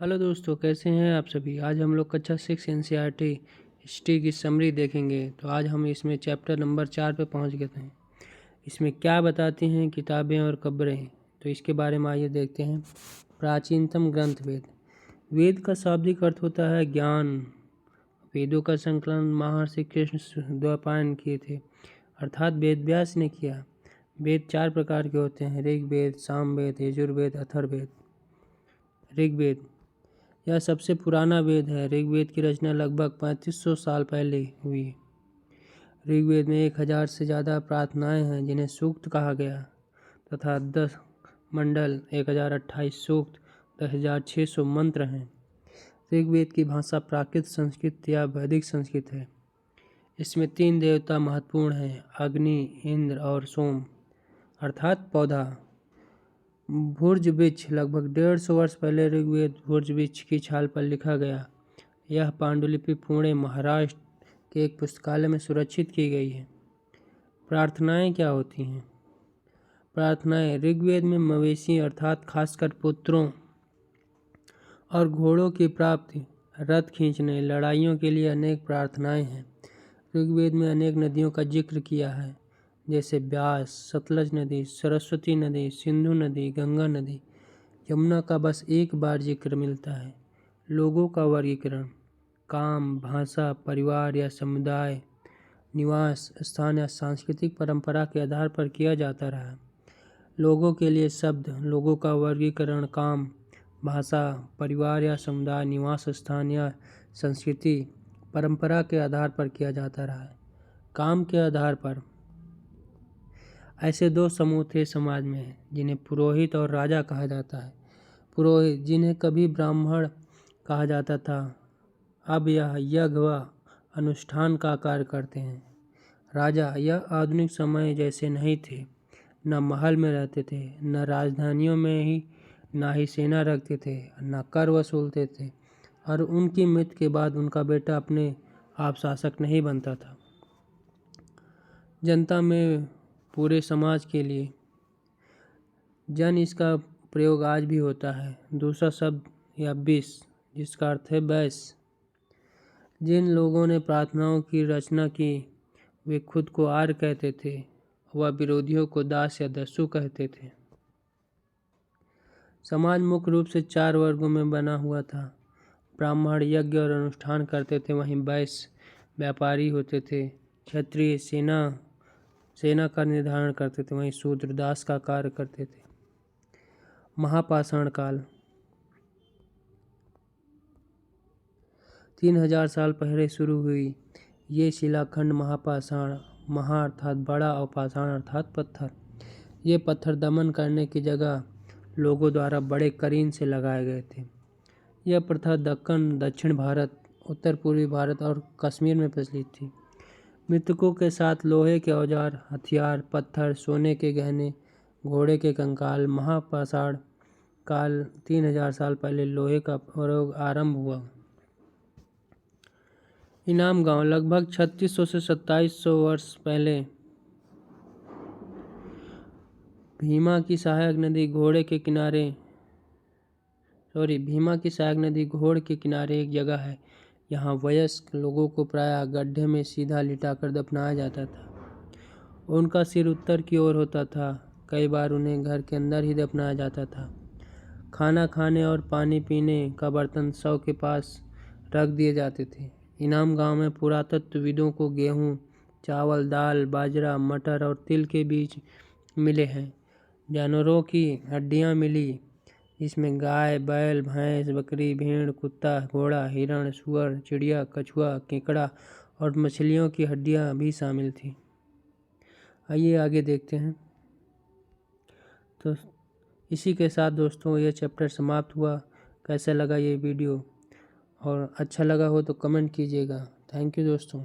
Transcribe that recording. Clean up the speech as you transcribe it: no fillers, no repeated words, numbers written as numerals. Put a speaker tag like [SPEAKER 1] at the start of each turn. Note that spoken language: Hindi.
[SPEAKER 1] हेलो दोस्तों, कैसे हैं आप सभी। आज हम लोग कक्षा 6 एनसीईआरटी हिस्ट्री की समरी देखेंगे। तो आज हम इसमें चैप्टर नंबर 4 पे पहुंच गए हैं। इसमें क्या बताती हैं किताबें और कब्रें, तो इसके बारे में आइए देखते हैं। प्राचीनतम ग्रंथ वेद। वेद का शाब्दिक अर्थ होता है ज्ञान। वेदों का संकलन महर्षि कृष्ण द्वैपायन किए थे, अर्थात वेद व्यास ने किया। वेद 4 प्रकार के होते हैं: ऋग्वेद, सामवेद, यजुर्वेद, अथर्ववेद। ऋग्वेद यह सबसे पुराना वेद है। ऋग्वेद की रचना लगभग 3500 साल पहले हुई। ऋग्वेद में 1000 से ज़्यादा प्रार्थनाएं हैं जिन्हें सूक्त कहा गया, तथा 10 मंडल, 1028 सूक्त, 10,600 मंत्र हैं। ऋग्वेद की भाषा प्राकृत संस्कृत या वैदिक संस्कृत है। इसमें 3 देवता महत्वपूर्ण हैं: अग्नि, इंद्र और सोम, अर्थात पौधा। भुर्ज वृक्ष लगभग 150 वर्ष पहले ऋग्वेद भुर्ज वृक्ष की छाल पर लिखा गया। यह पांडुलिपि पुणे, महाराष्ट्र के एक पुस्तकालय में सुरक्षित की गई है। प्रार्थनाएं क्या होती हैं? प्रार्थनाएं ऋग्वेद में मवेशी अर्थात खासकर पुत्रों और घोड़ों की प्राप्ति, रथ खींचने, लड़ाइयों के लिए अनेक प्रार्थनाएं हैं। ऋग्वेद में अनेक नदियों का जिक्र किया है, जैसे व्यास, सतलज नदी, सरस्वती नदी, सिंधु नदी, गंगा नदी। यमुना का बस एक बार जिक्र मिलता है। लोगों का वर्गीकरण काम, भाषा, परिवार या समुदाय, निवास स्थान या सांस्कृतिक परंपरा के आधार पर किया जाता रहा है। लोगों के लिए शब्द, लोगों का वर्गीकरण काम, भाषा, परिवार या समुदाय, निवास स्थान या संस्कृति परंपरा के आधार पर किया जाता रहा है। काम के आधार पर ऐसे 2 समूह थे समाज में, जिन्हें पुरोहित और राजा कहा जाता है। पुरोहित, जिन्हें कभी ब्राह्मण कहा जाता था, अब यह यज्ञ व अनुष्ठान का कार्य करते हैं। राजा, यह आधुनिक समय जैसे नहीं थे, न महल में रहते थे, न राजधानियों में ही, न ही सेना रखते थे, न कर वसूलते थे, और उनकी मृत्यु के बाद उनका बेटा अपने आप शासक नहीं बनता था। जनता में पूरे समाज के लिए जन, इसका प्रयोग आज भी होता है। दूसरा शब्द या विष, जिसका अर्थ है वैश्य। जिन लोगों ने प्रार्थनाओं की रचना की वे खुद को आर्य कहते थे, वह विरोधियों को दास या दस्यु कहते थे। समाज मुख्य रूप से 4 वर्गों में बना हुआ था। ब्राह्मण यज्ञ और अनुष्ठान करते थे, वहीं वैश्य व्यापारी होते थे, क्षत्रिय सेना का निर्धारण करते थे, वहीं शूद्र दास का कार्य करते थे। महापाषाण काल 3000 साल पहले शुरू हुई। ये शिलाखंड महापाषाण, महा अर्थात बड़ा और पाषाण अर्थात पत्थर। ये पत्थर दमन करने की जगह लोगों द्वारा बड़े करीन से लगाए गए थे। यह प्रथा दक्कन, दक्षिण भारत, उत्तर पूर्वी भारत और कश्मीर में प्रचलित थी। मृतकों के साथ लोहे के औजार, हथियार, पत्थर, सोने के गहने, घोड़े के कंकाल। महापाषाण काल 3000 साल पहले लोहे का प्रयोग आरंभ हुआ। इनाम गांव लगभग 3600 से 2700 वर्ष पहले भीमा की सहायक नदी घोड़ के किनारे एक जगह है। यहाँ वयस्क लोगों को प्रायः गड्ढे में सीधा लिटाकर दफनाया जाता था। उनका सिर उत्तर की ओर होता था। कई बार उन्हें घर के अंदर ही दफनाया जाता था। खाना खाने और पानी पीने का बर्तन शव के पास रख दिए जाते थे। इनाम गांव में पुरातत्वविदों को गेहूँ, चावल, दाल, बाजरा, मटर और तिल के बीज मिले हैं। जानवरों की हड्डियाँ मिली, जिसमें गाय, बैल, भैंस, बकरी, भेड़, कुत्ता, घोड़ा, हिरण, सुअर, चिड़िया, कछुआ, केकड़ा और मछलियों की हड्डियाँ भी शामिल थीं। आइए आगे देखते हैं। तो इसी के साथ दोस्तों ये चैप्टर समाप्त हुआ। कैसा लगा ये वीडियो, और अच्छा लगा हो तो कमेंट कीजिएगा। थैंक यू दोस्तों।